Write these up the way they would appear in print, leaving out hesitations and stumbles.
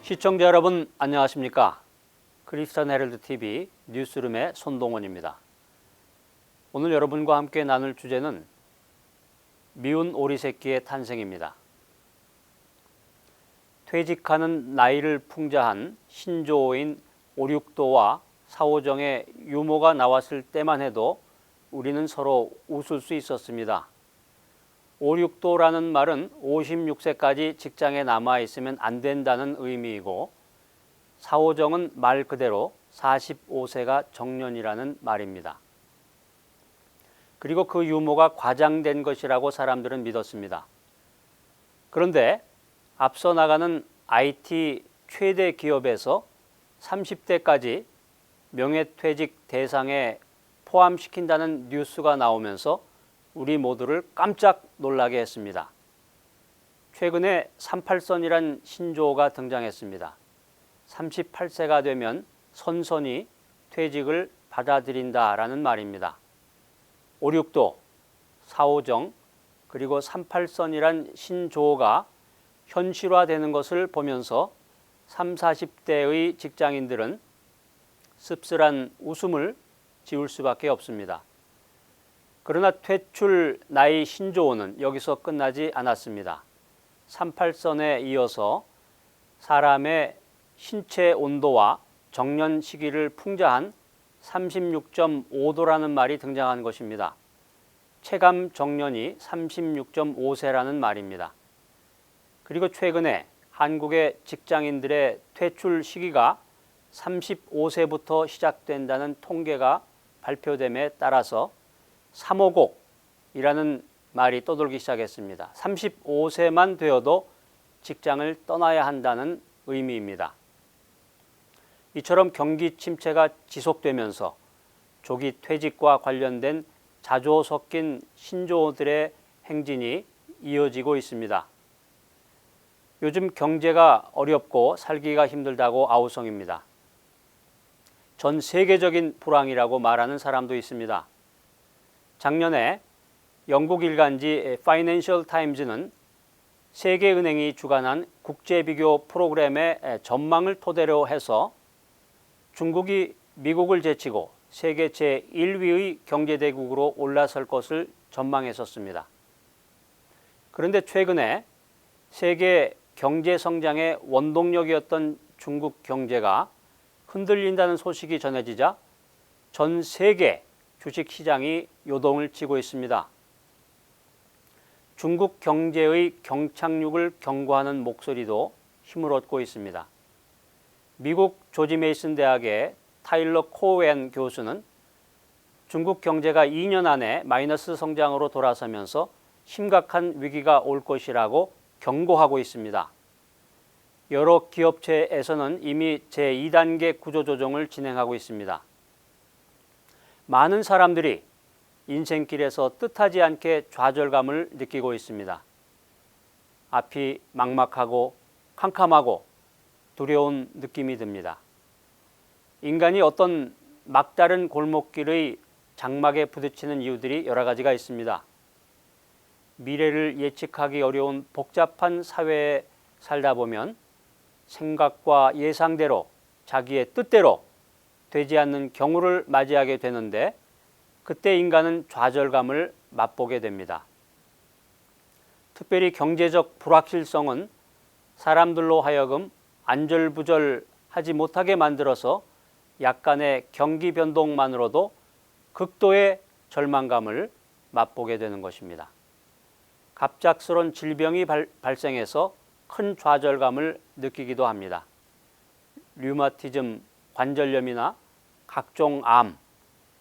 시청자 여러분 안녕하십니까? 크리스천 헤럴드 TV 뉴스룸의 손동원입니다. 오늘 여러분과 함께 나눌 주제는 미운 오리 새끼의 탄생입니다. 퇴직하는 나이를 풍자한 신조어인 오륙도와 사오정의 유모가 나왔을 때만 해도 우리는 서로 웃을 수 있었습니다. 오륙도라는 말은 56세까지 직장에 남아 있으면 안 된다는 의미이고, 사오정은 말 그대로 45세가 정년이라는 말입니다. 그리고 그 유모가 과장된 것이라고 사람들은 믿었습니다. 그런데 앞서 나가는 IT 최대 기업에서 30대까지 명예퇴직 대상에 포함시킨다는 뉴스가 나오면서 우리 모두를 깜짝 놀라게 했습니다. 최근에 38선이란 신조어가 등장했습니다. 38세가 되면 선선히 퇴직을 받아들인다라는 말입니다. 오륙도, 사오정, 그리고 38선이란 신조어가 현실화되는 것을 보면서 30, 40대의 직장인들은 씁쓸한 웃음을 지을 수밖에 없습니다. 그러나 퇴출 나이 신조어는 여기서 끝나지 않았습니다. 38선에 이어서 사람의 신체 온도와 정년 시기를 풍자한 36.5도라는 말이 등장한 것입니다. 체감 정년이 36.5세라는 말입니다. 그리고 최근에 한국의 직장인들의 퇴출 시기가 35세부터 시작된다는 통계가 발표됨에 따라서 350이라는 말이 떠돌기 시작했습니다. 35세만 되어도 직장을 떠나야 한다는 의미입니다. 이처럼 경기 침체가 지속되면서 조기 퇴직과 관련된 자조 섞인 신조어들의 행진이 이어지고 있습니다. 요즘 경제가 어렵고 살기가 힘들다고 아우성입니다. 전 세계적인 불황이라고 말하는 사람도 있습니다. 작년에 영국 일간지 파이낸셜 타임즈는 세계은행이 주관한 국제비교 프로그램의 전망을 토대로 해서 중국이 미국을 제치고 세계 제1위의 경제대국으로 올라설 것을 전망했었습니다. 그런데 최근에 세계 경제 성장의 원동력이었던 중국 경제가 흔들린다는 소식이 전해지자 전 세계 주식시장이 요동을 치고 있습니다. 중국 경제의 경착륙을 경고하는 목소리도 힘을 얻고 있습니다. 미국 조지 메이슨 대학의 타일러 코엔 교수는 중국 경제가 2년 안에 마이너스 성장으로 돌아서면서 심각한 위기가 올 것이라고 경고하고 있습니다. 여러 기업체에서는 이미 제2단계 구조조정을 진행하고 있습니다. 많은 사람들이 인생길에서 뜻하지 않게 좌절감을 느끼고 있습니다. 앞이 막막하고 캄캄하고 두려운 느낌이 듭니다. 인간이 어떤 막다른 골목길의 장막에 부딪히는 이유들이 여러 가지가 있습니다. 미래를 예측하기 어려운 복잡한 사회에 살다 보면 생각과 예상대로 자기의 뜻대로 되지 않는 경우를 맞이하게 되는데, 그때 인간은 좌절감을 맛보게 됩니다. 특별히 경제적 불확실성은 사람들로 하여금 안절부절하지 못하게 만들어서 약간의 경기 변동만으로도 극도의 절망감을 맛보게 되는 것입니다. 갑작스런 질병이 발생해서 큰 좌절감을 느끼기도 합니다. 류마티즘, 관절염이나 각종 암,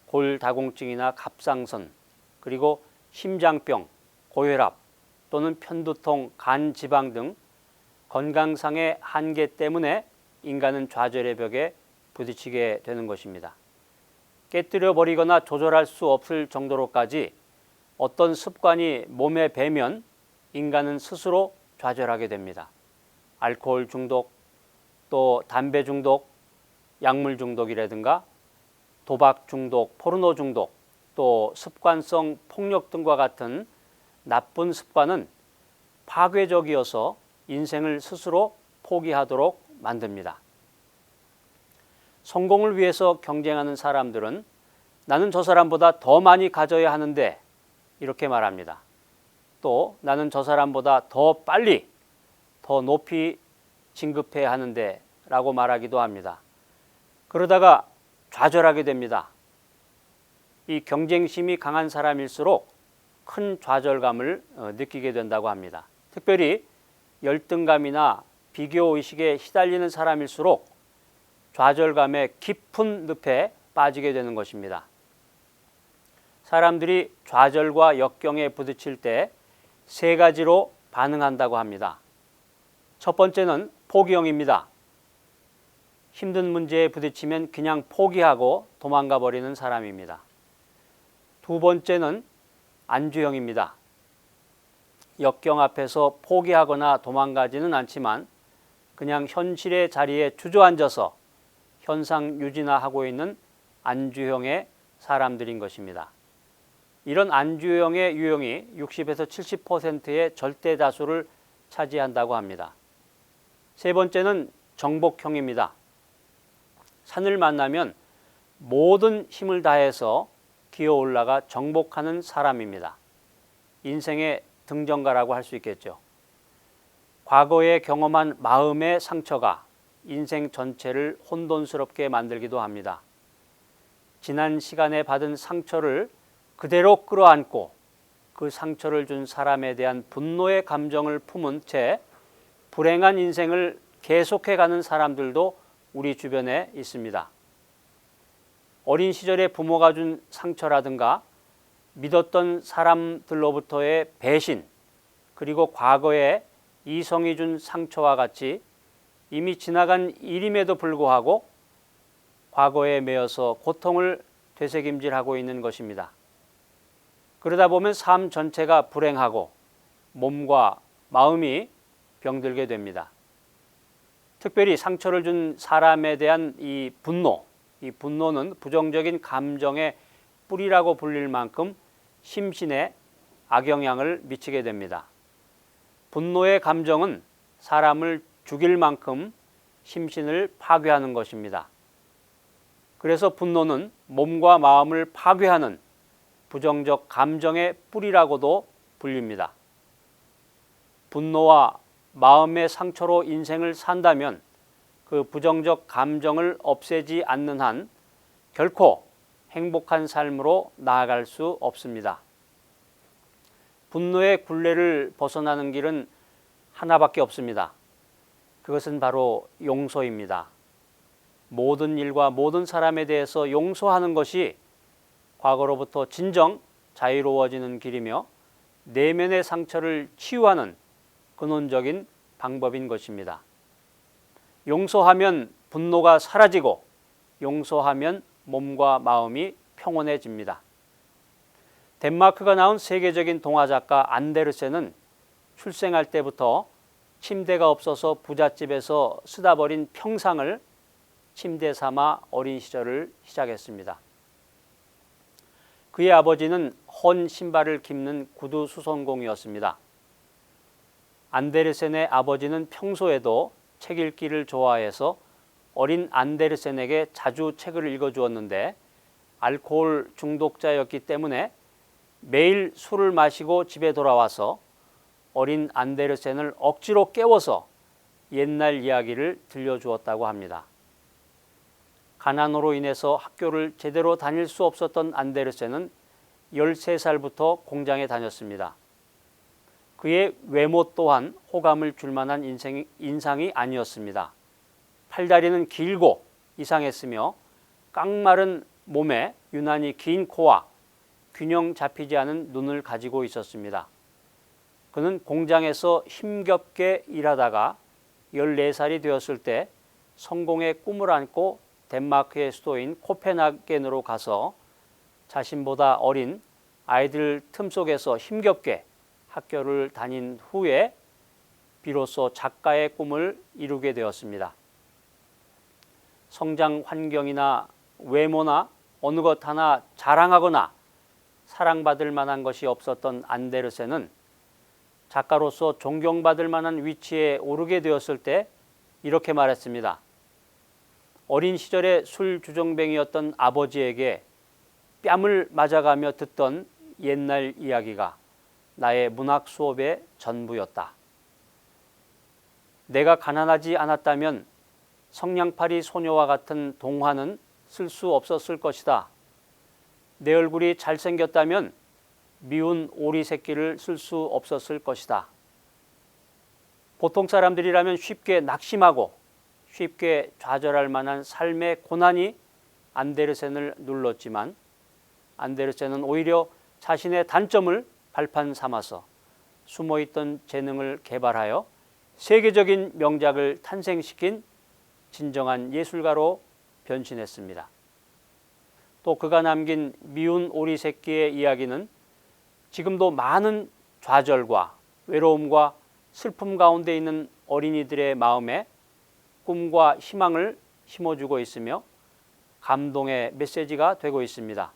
골다공증이나 갑상선, 그리고 심장병, 고혈압 또는 편두통, 간지방 등 건강상의 한계 때문에 인간은 좌절의 벽에 부딪히게 되는 것입니다. 깨뜨려 버리거나 조절할 수 없을 정도로까지 어떤 습관이 몸에 배면 인간은 스스로 좌절하게 됩니다. 알코올 중독, 또 담배 중독, 약물 중독이라든가 도박 중독, 포르노 중독, 또 습관성 폭력 등과 같은 나쁜 습관은 파괴적이어서 인생을 스스로 포기하도록 만듭니다. 성공을 위해서 경쟁하는 사람들은 나는 저 사람보다 더 많이 가져야 하는데 이렇게 말합니다. 또 나는 저 사람보다 더 빨리, 더 높이 진급해야 하는데 라고 말하기도 합니다. 그러다가 좌절하게 됩니다. 이 경쟁심이 강한 사람일수록 큰 좌절감을 느끼게 된다고 합니다. 특별히 열등감이나 비교의식에 시달리는 사람일수록 좌절감의 깊은 늪에 빠지게 되는 것입니다. 사람들이 좌절과 역경에 부딪힐 때 세 가지로 반응한다고 합니다. 첫 번째는 포기형입니다. 힘든 문제에 부딪히면 그냥 포기하고 도망가 버리는 사람입니다. 두 번째는 안주형입니다. 역경 앞에서 포기하거나 도망가지는 않지만 그냥 현실의 자리에 주저앉아서 현상 유지나 하고 있는 안주형의 사람들인 것입니다. 이런 안주형의 유형이 60에서 70%의 절대 다수를 차지한다고 합니다. 세 번째는 정복형입니다. 산을 만나면 모든 힘을 다해서 기어 올라가 정복하는 사람입니다. 인생의 등정가라고 할 수 있겠죠. 과거에 경험한 마음의 상처가 인생 전체를 혼돈스럽게 만들기도 합니다. 지난 시간에 받은 상처를 그대로 끌어안고 그 상처를 준 사람에 대한 분노의 감정을 품은 채 불행한 인생을 계속해가는 사람들도 우리 주변에 있습니다. 어린 시절에 부모가 준 상처라든가 믿었던 사람들로부터의 배신, 그리고 과거에 이성이 준 상처와 같이 이미 지나간 일임에도 불구하고 과거에 매여서 고통을 되새김질하고 있는 것입니다. 그러다 보면 삶 전체가 불행하고 몸과 마음이 병들게 됩니다. 특별히 상처를 준 사람에 대한 이 분노는 부정적인 감정의 뿌리라고 불릴 만큼 심신에 악영향을 미치게 됩니다. 분노의 감정은 사람을 죽일 만큼 심신을 파괴하는 것입니다. 그래서 분노는 몸과 마음을 파괴하는 부정적 감정의 뿌리라고도 불립니다. 분노와 마음의 상처로 인생을 산다면 그 부정적 감정을 없애지 않는 한 결코 행복한 삶으로 나아갈 수 없습니다. 분노의 굴레를 벗어나는 길은 하나밖에 없습니다. 그것은 바로 용서입니다. 모든 일과 모든 사람에 대해서 용서하는 것이 과거로부터 진정 자유로워지는 길이며 내면의 상처를 치유하는 근원적인 방법인 것입니다. 용서하면 분노가 사라지고 용서하면 몸과 마음이 평온해집니다. 덴마크가 나온 세계적인 동화 작가 안데르센은 출생할 때부터 침대가 없어서 부잣집에서 쓰다 버린 평상을 침대 삼아 어린 시절을 시작했습니다. 그의 아버지는 헌 신발을 깁는 구두 수선공이었습니다. 안데르센의 아버지는 평소에도 책 읽기를 좋아해서 어린 안데르센에게 자주 책을 읽어주었는데 알코올 중독자였기 때문에 매일 술을 마시고 집에 돌아와서 어린 안데르센을 억지로 깨워서 옛날 이야기를 들려주었다고 합니다. 가난으로 인해서 학교를 제대로 다닐 수 없었던 안데르센은 13살부터 공장에 다녔습니다. 그의 외모 또한 호감을 줄 만한 인상이 아니었습니다. 팔다리는 길고 이상했으며 깡마른 몸에 유난히 긴 코와 균형 잡히지 않은 눈을 가지고 있었습니다. 그는 공장에서 힘겹게 일하다가 14살이 되었을 때 성공의 꿈을 안고 덴마크의 수도인 코펜하겐으로 가서 자신보다 어린 아이들 틈 속에서 힘겹게 학교를 다닌 후에 비로소 작가의 꿈을 이루게 되었습니다. 성장 환경이나 외모나 어느 것 하나 자랑하거나 사랑받을 만한 것이 없었던 안데르센은 작가로서 존경받을 만한 위치에 오르게 되었을 때 이렇게 말했습니다. 어린 시절에 술 주정뱅이였던 아버지에게 뺨을 맞아가며 듣던 옛날 이야기가 나의 문학 수업의 전부였다. 내가 가난하지 않았다면 성냥팔이 소녀와 같은 동화는 쓸 수 없었을 것이다. 내 얼굴이 잘생겼다면 미운 오리 새끼를 쓸 수 없었을 것이다. 보통 사람들이라면 쉽게 낙심하고 쉽게 좌절할 만한 삶의 고난이 안데르센을 눌렀지만 안데르센은 오히려 자신의 단점을 발판 삼아서 숨어있던 재능을 개발하여 세계적인 명작을 탄생시킨 진정한 예술가로 변신했습니다. 또 그가 남긴 미운 오리 새끼의 이야기는 지금도 많은 좌절과 외로움과 슬픔 가운데 있는 어린이들의 마음에 꿈과 희망을 심어주고 있으며 감동의 메시지가 되고 있습니다.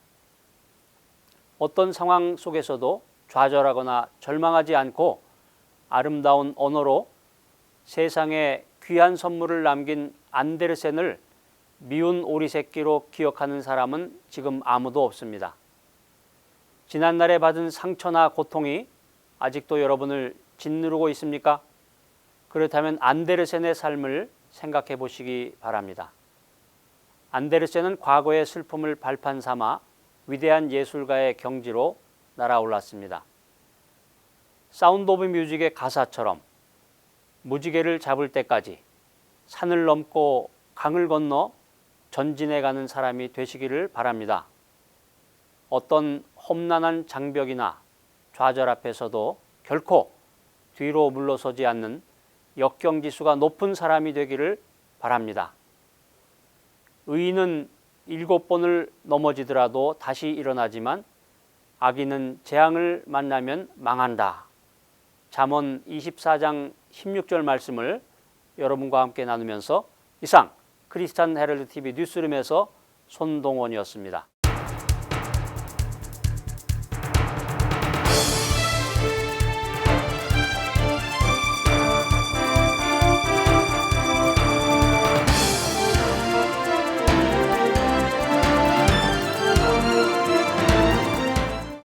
어떤 상황 속에서도 좌절하거나 절망하지 않고 아름다운 언어로 세상에 귀한 선물을 남긴 안데르센을 미운 오리 새끼로 기억하는 사람은 지금 아무도 없습니다. 지난날에 받은 상처나 고통이 아직도 여러분을 짓누르고 있습니까? 그렇다면 안데르센의 삶을 생각해 보시기 바랍니다. 안데르센은 과거의 슬픔을 발판 삼아 위대한 예술가의 경지로 날아올랐습니다. 사운드 오브 뮤직의 가사처럼 무지개를 잡을 때까지 산을 넘고 강을 건너 전진해 가는 사람이 되시기를 바랍니다. 어떤 험난한 장벽이나 좌절 앞에서도 결코 뒤로 물러서지 않는 역경지수가 높은 사람이 되기를 바랍니다. 의인은 7번을 넘어지더라도 다시 일어나지만 악인은 재앙을 만나면 망한다. 잠언 24장 16절 말씀을 여러분과 함께 나누면서 이상 크리스찬 헤럴드 TV 뉴스룸에서 손동원이었습니다.